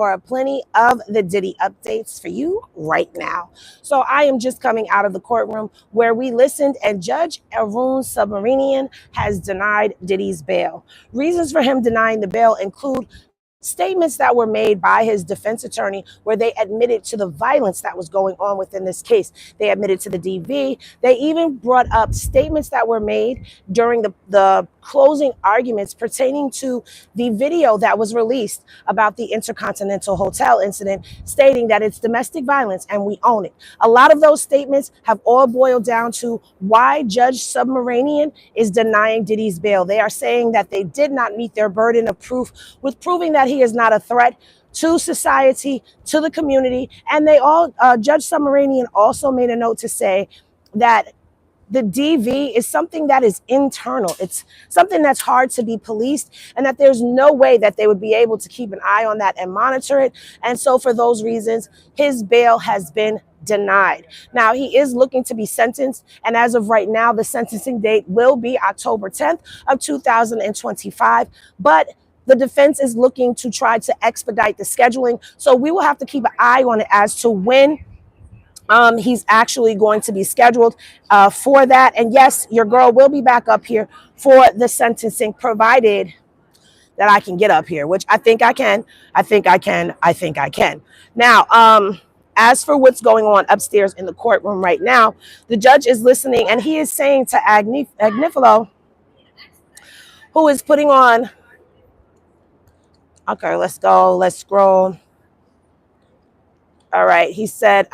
for plenty of the Diddy updates for you right now. So I am just coming out of the courtroom where we listened, and Judge Arun Subramanian has denied Diddy's bail. Reasons for him denying the bail include statements that were made by his defense attorney where they admitted to the violence that was going on within this case. They admitted to the DV. They even brought up statements that were made during the closing arguments pertaining to the video that was released about the Intercontinental Hotel incident, stating that it's domestic violence and we own it. A lot of those statements have all boiled down to why Judge Subramanian is denying Diddy's bail. They are saying that they did not meet their burden of proof with proving that he is not a threat to society, to the community. And they all, Judge Subramanian also made a note to say that the DV is something that is internal. It's something that's hard to be policed, and that there's no way that they would be able to keep an eye on that and monitor it. And so for those reasons, his bail has been denied. Now, he is looking to be sentenced, and as of right now, the sentencing date will be October 10th of 2025. But the defense is looking to try to expedite the scheduling. So we will have to keep an eye on it as to when he's actually going to be scheduled for that. And yes, your girl will be back up here for the sentencing, provided that I can get up here, which I think I can. I think I can. I think I can. Now, as for what's going on upstairs in the courtroom right now, the judge is listening, and he is saying to Agnifilo, who is putting on, okay, let's go, let's scroll. All right, he said,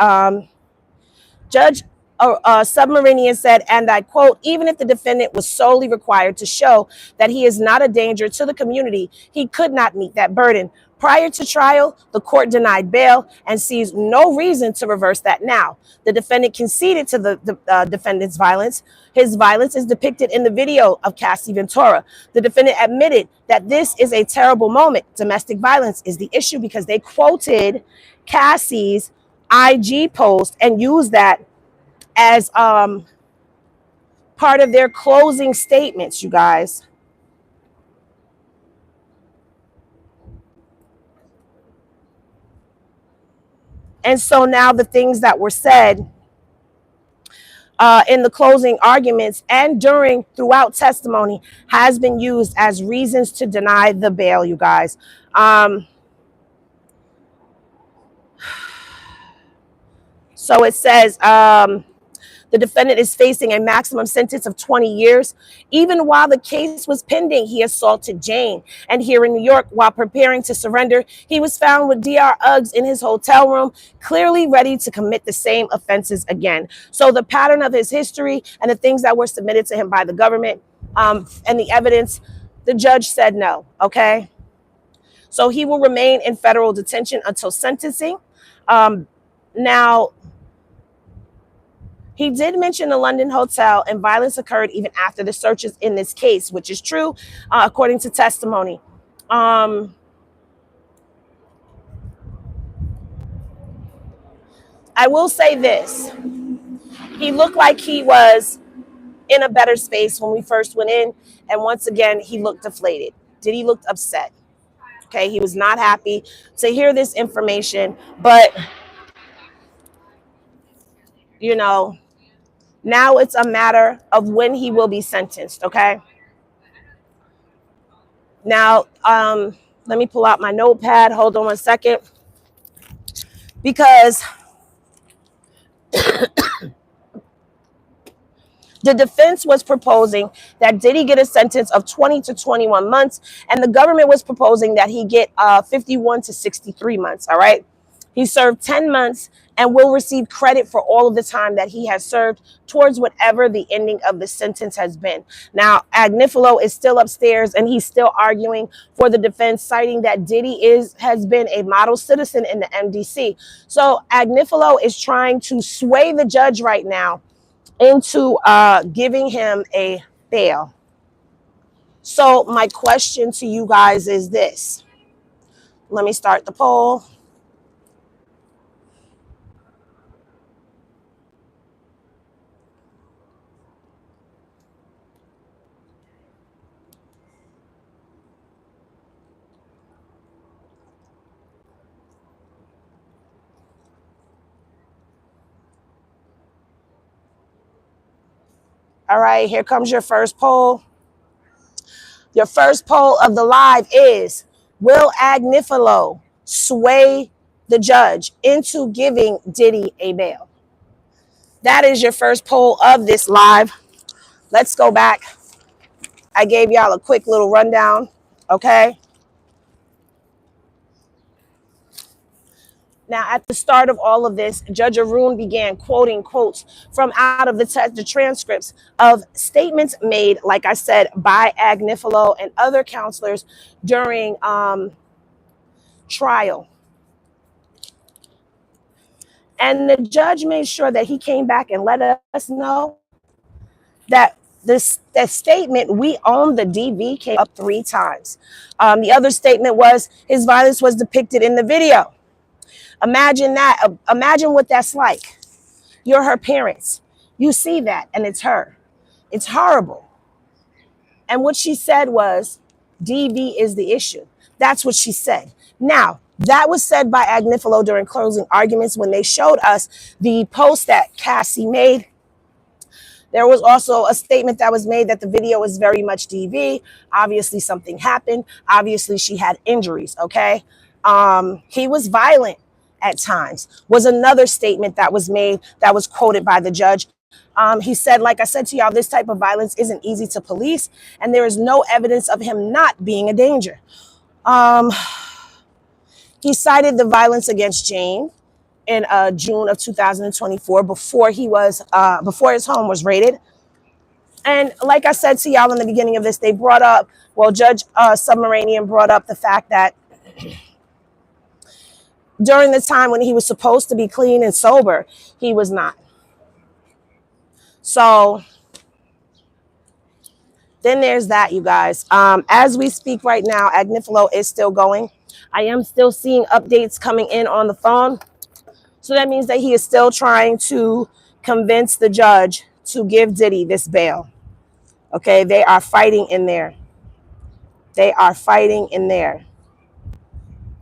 Judge Submarinian said, and I quote, even if the defendant was solely required to show that he is not a danger to the community, he could not meet that burden. Prior to trial, the court denied bail and sees no reason to reverse that now. The defendant conceded to the defendant's violence. His violence is depicted in the video of Cassie Ventura. The defendant admitted that this is a terrible moment. Domestic violence is the issue, because they quoted Cassie's IG post and used that as part of their closing statements, you guys. And so now the things that were said in the closing arguments and throughout testimony has been used as reasons to deny the bail, you guys. So it says, the defendant is facing a maximum sentence of 20 years. Even while the case was pending, he assaulted Jane. And here in New York, while preparing to surrender, he was found with DR Uggs in his hotel room, clearly ready to commit the same offenses again. So the pattern of his history and the things that were submitted to him by the government and the evidence, the judge said no, okay? So he will remain in federal detention until sentencing. Now, he did mention the London hotel, and violence occurred even after the searches in this case, which is true, according to testimony. I will say this. He looked like he was in a better space when we first went in, and once again, he looked deflated. Diddy looked upset. Okay, he was not happy to hear this information, but, you know, now it's a matter of when he will be sentenced, okay? Now, let me pull out my notepad. Hold on one second. Because the defense was proposing that Diddy get a sentence of 20 to 21 months, and the government was proposing that he get 51 to 63 months, all right? He served 10 months and will receive credit for all of the time that he has served towards whatever the ending of the sentence has been. Now, Agnifilo is still upstairs, and he's still arguing for the defense, citing that Diddy has been a model citizen in the MDC. So Agnifilo is trying to sway the judge right now into giving him a bail. So my question to you guys is this. Let me start the poll. All right, here comes your first poll. Your first poll of the live is, will Agnifilo sway the judge into giving Diddy a bail? That is your first poll of this live. Let's go back. I gave y'all a quick little rundown, okay? Now, at the start of all of this, Judge Arun began quoting quotes from out of the transcripts of statements made, like I said, by Agnifilo and other counselors during trial. And the judge made sure that he came back and let us know that that statement, we own the DV, came up 3 times. The other statement was his violence was depicted in the video. Imagine that. Imagine what that's like. You're her parents. You see that, and it's her. It's horrible. And what she said was, DV is the issue. That's what she said. Now, that was said by Agnifilo during closing arguments when they showed us the post that Cassie made. There was also a statement that was made that the video was very much DV. Obviously, something happened. Obviously, she had injuries, okay? He was violent at times, was another statement that was made that was quoted by the judge. He said, like I said to y'all, this type of violence isn't easy to police, and there is no evidence of him not being a danger. He cited the violence against Jane in June of 2024 before his home was raided. And like I said to y'all in the beginning of this, they brought up, well, Judge Subramanian brought up the fact that during the time when he was supposed to be clean and sober, he was not. So then there's that, you guys. As we speak right now, Agnifilo is still going. I am still seeing updates coming in on the phone. So that means that he is still trying to convince the judge to give Diddy this bail. Okay, they are fighting in there. They are fighting in there.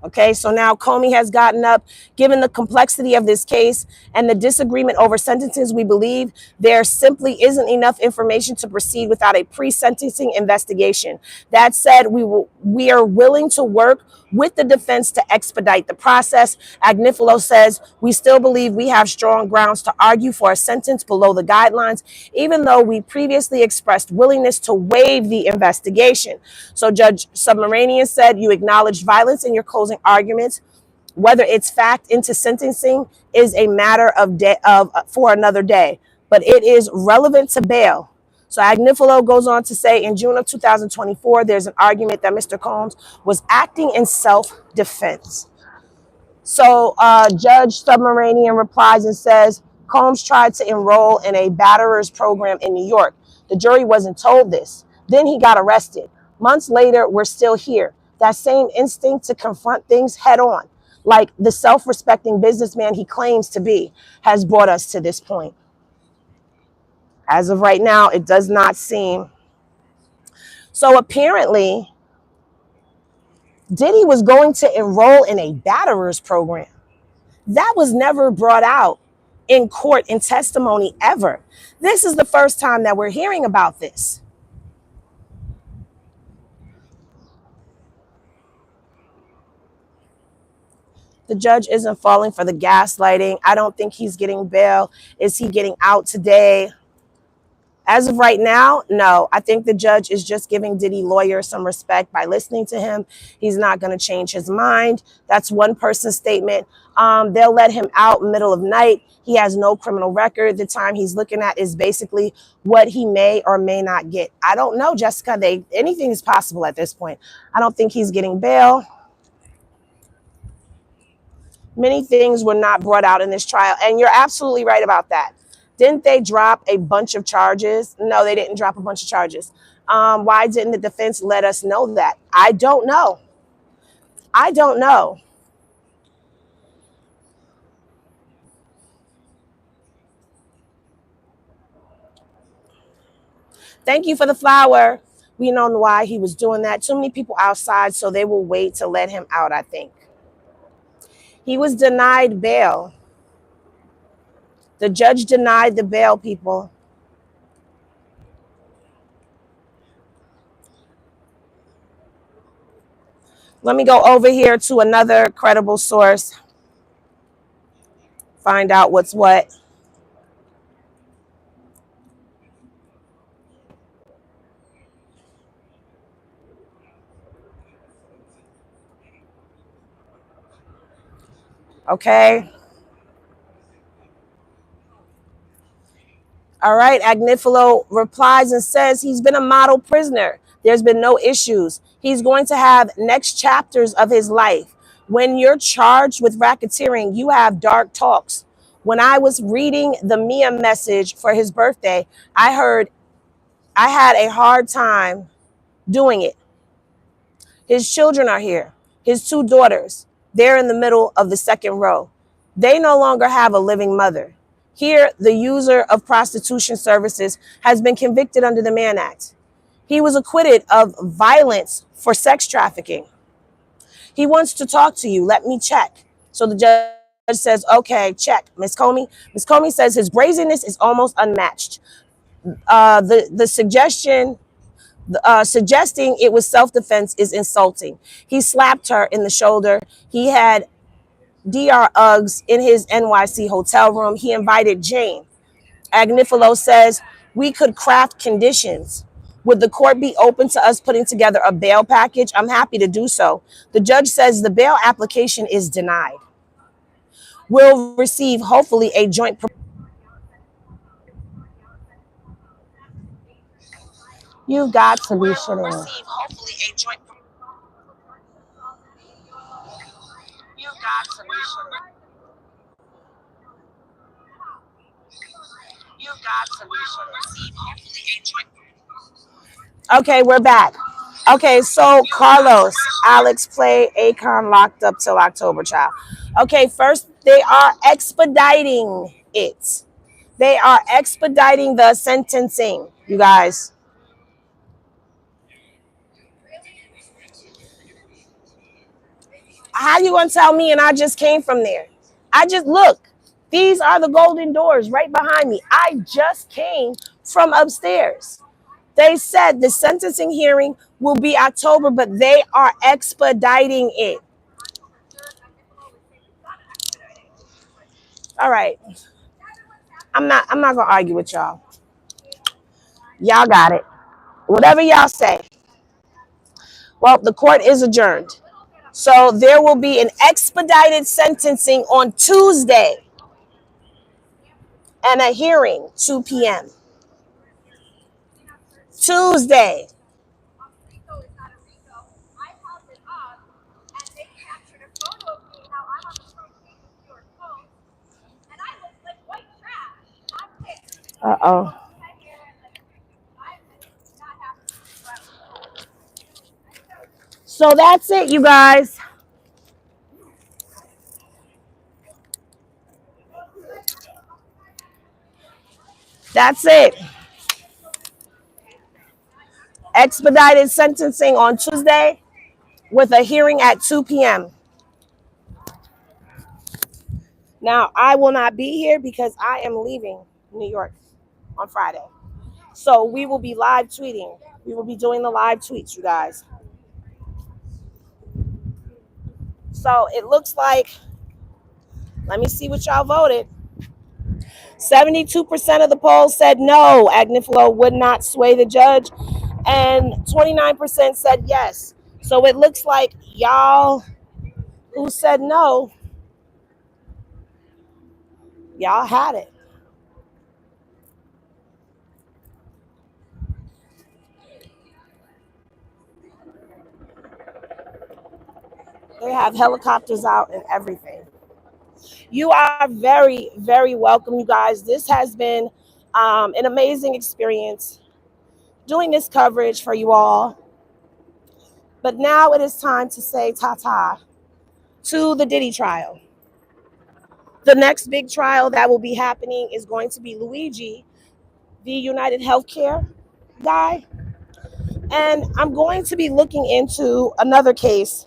Okay, so now Comey has gotten up. Given the complexity of this case and the disagreement over sentences, we believe there simply isn't enough information to proceed without a pre-sentencing investigation. That said, we are willing to work with the defense to expedite the process. Agnifilo says, we still believe we have strong grounds to argue for a sentence below the guidelines, even though we previously expressed willingness to waive the investigation. So Judge Subramanian said, you acknowledged violence in your closing arguments. Whether it's fact into sentencing is a matter for another day, but it is relevant to bail. So Agnifilo goes on to say, in June of 2024, there's an argument that Mr. Combs was acting in self-defense. So Judge Subramanian replies and says, Combs tried to enroll in a batterers program in New York. The jury wasn't told this. Then he got arrested. Months later, we're still here. That same instinct to confront things head on, like the self-respecting businessman he claims to be, has brought us to this point. As of right now, it does not seem. So apparently, Diddy was going to enroll in a batterers program. That was never brought out in court in testimony ever. This is the first time that we're hearing about this. The judge isn't falling for the gaslighting. I don't think he's getting bail. Is he getting out today? As of right now, no. I think the judge is just giving Diddy lawyer some respect by listening to him. He's not going to change his mind. That's one person's statement. They'll let him out middle of night. He has no criminal record. The time he's looking at is basically what he may or may not get. I don't know, Jessica. Anything is possible at this point. I don't think he's getting bail. Many things were not brought out in this trial. And you're absolutely right about that. Didn't they drop a bunch of charges? No, they didn't drop a bunch of charges. Why didn't the defense let us know that? I don't know. I don't know. Thank you for the flower. We don't know why he was doing that. Too many people outside, so they will wait to let him out, I think. He was denied bail. The judge denied the bail, people. Let me go over here to another credible source, find out what's what. Okay. All right. Agnifilo replies and says he's been a model prisoner. There's been no issues. He's going to have next chapters of his life. When you're charged with racketeering, you have dark talks. When I was reading the Mia message for his birthday, I heard I had a hard time doing it. His children are here, his two daughters. They're in the middle of the second row. They no longer have a living mother. Here, the user of prostitution services has been convicted under the Mann Act. He was acquitted of violence for sex trafficking. He wants to talk to you. Let me check. So the judge says, okay, check. Miss Comey. Miss Comey says his brazenness is almost unmatched. The suggesting it was self-defense is insulting. He slapped her in the shoulder. He had DR Uggs in his NYC hotel room. He invited Jane. Agnifilo says, we could craft conditions. Would the court be open to us putting together a bail package? I'm happy to do so. The judge says the bail application is denied. We'll receive, hopefully, a joint. You got to be shitting me. Okay, we're back. Okay, so Carlos, Alex play Akon locked up till October, child. Okay, first they are expediting it. They are expediting the sentencing, you guys. How you gonna tell me? And I just came from there. I just look. These are the golden doors right behind me. I just came from upstairs. They said the sentencing hearing will be October, but they are expediting it. All right. I'm not gonna argue with y'all. Y'all got it. Whatever y'all say. Well, the court is adjourned. So there will be an expedited sentencing on Tuesday and a hearing 2 p.m. Tuesday. Uh-oh. So that's it, you guys. That's it. Expedited sentencing on Tuesday with a hearing at 2 p.m. Now, I will not be here because I am leaving New York on Friday. So we will be live tweeting. We will be doing the live tweets, you guys. So it looks like, let me see what y'all voted. 72% of the polls said no, Agnifilo would not sway the judge, and 29% said yes. So it looks like y'all who said no, y'all had it. They have helicopters out and everything. You are very, very welcome, you guys. This has been an amazing experience doing this coverage for you all. But now it is time to say ta-ta to the Diddy trial. The next big trial that will be happening is going to be Luigi, the United Healthcare guy. And I'm going to be looking into another case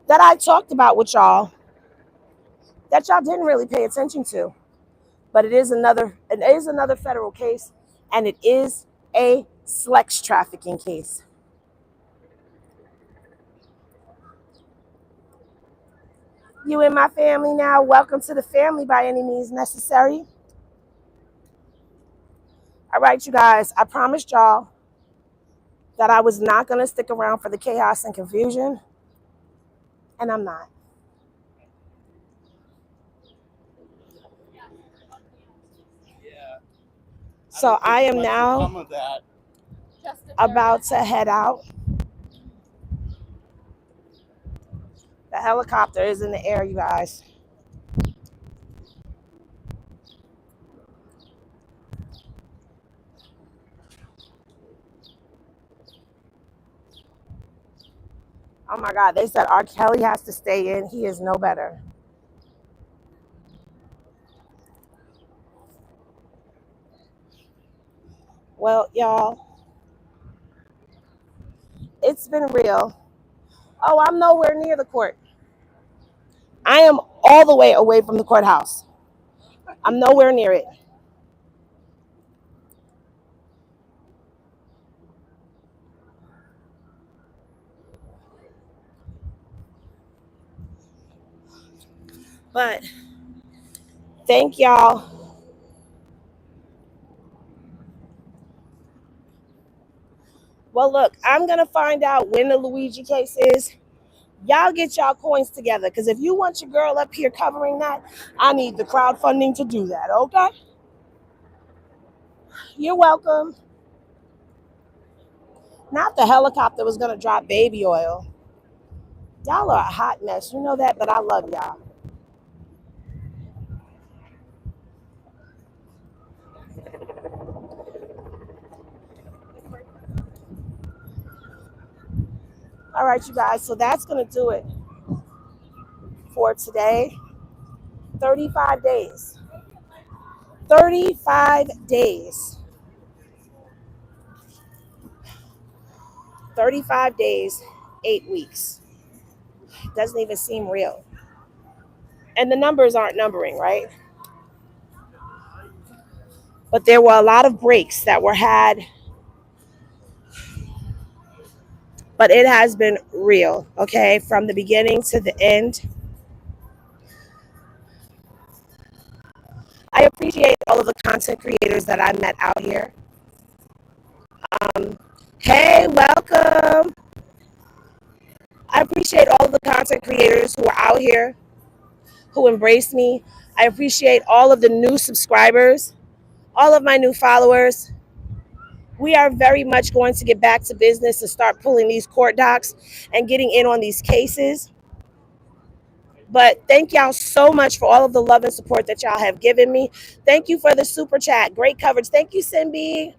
that I talked about with y'all that y'all didn't really pay attention to. But it is another federal case, and it is a sex trafficking case. You in my family now. Welcome to the family by any means necessary. All right, you guys. I promised y'all that I was not going to stick around for the chaos and confusion, and I'm not. So I am now about to head out. The helicopter is in the air, you guys. Oh my God, they said R. Kelly has to stay in. He is no better. Well, y'all, it's been real. Oh, I'm nowhere near the court. I am all the way away from the courthouse. I'm nowhere near it. But thank y'all. Well, look, I'm going to find out when the Luigi case is. Y'all get y'all coins together, because if you want your girl up here covering that, I need the crowdfunding to do that, okay? You're welcome. Not the helicopter was going to drop baby oil. Y'all are a hot mess. You know that, but I love y'all. All right, you guys. So that's going to do it for today. 35 days. 35 days. 35 days, 8 weeks. Doesn't even seem real. And the numbers aren't numbering, right? But there were a lot of breaks that were had. But it has been real, okay? From the beginning to the end. I appreciate all of the content creators that I met out here. Hey, welcome. I appreciate all of the content creators who are out here, who embrace me. I appreciate all of the new subscribers, all of my new followers. We are very much going to get back to business and start pulling these court docs and getting in on these cases. But thank y'all so much for all of the love and support that y'all have given me. Thank you for the super chat. Great coverage. Thank you, Simbi.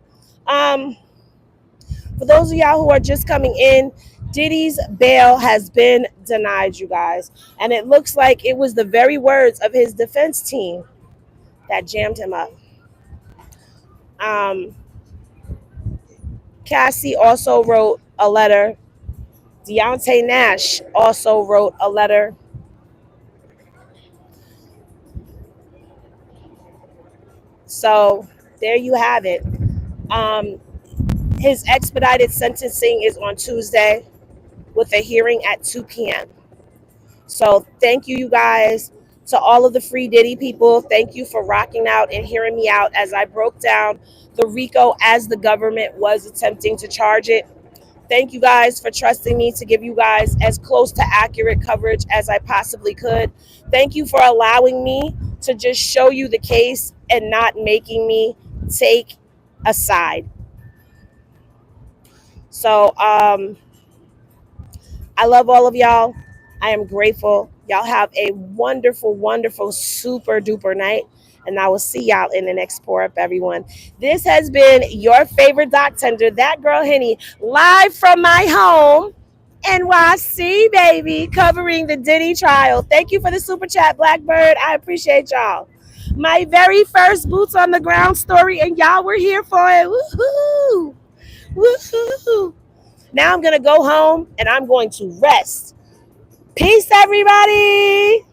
For those of y'all who are just coming in, Diddy's bail has been denied, you guys. And it looks like it was the very words of his defense team that jammed him up. Cassie also wrote a letter. Deontay Nash also wrote a letter. So there you have it. His expedited sentencing is on Tuesday with a hearing at 2 p.m. So thank you guys. To all of the free Diddy people, thank you for rocking out and hearing me out as I broke down the RICO as the government was attempting to charge it. Thank you guys for trusting me to give you guys as close to accurate coverage as I possibly could. Thank you for allowing me to just show you the case and not making me take a side. So I love all of y'all. I am grateful. Y'all have a wonderful, wonderful, super duper night. And I will see y'all in the next pour up, everyone. This has been your favorite doc tender, that girl Henny, live from my home, NYC, baby, covering the Diddy trial. Thank you for the super chat, Blackbird. I appreciate y'all. My very first boots on the ground story, and y'all were here for it. Woohoo! Woohoo! Now I'm going to go home and I'm going to rest. Peace, everybody.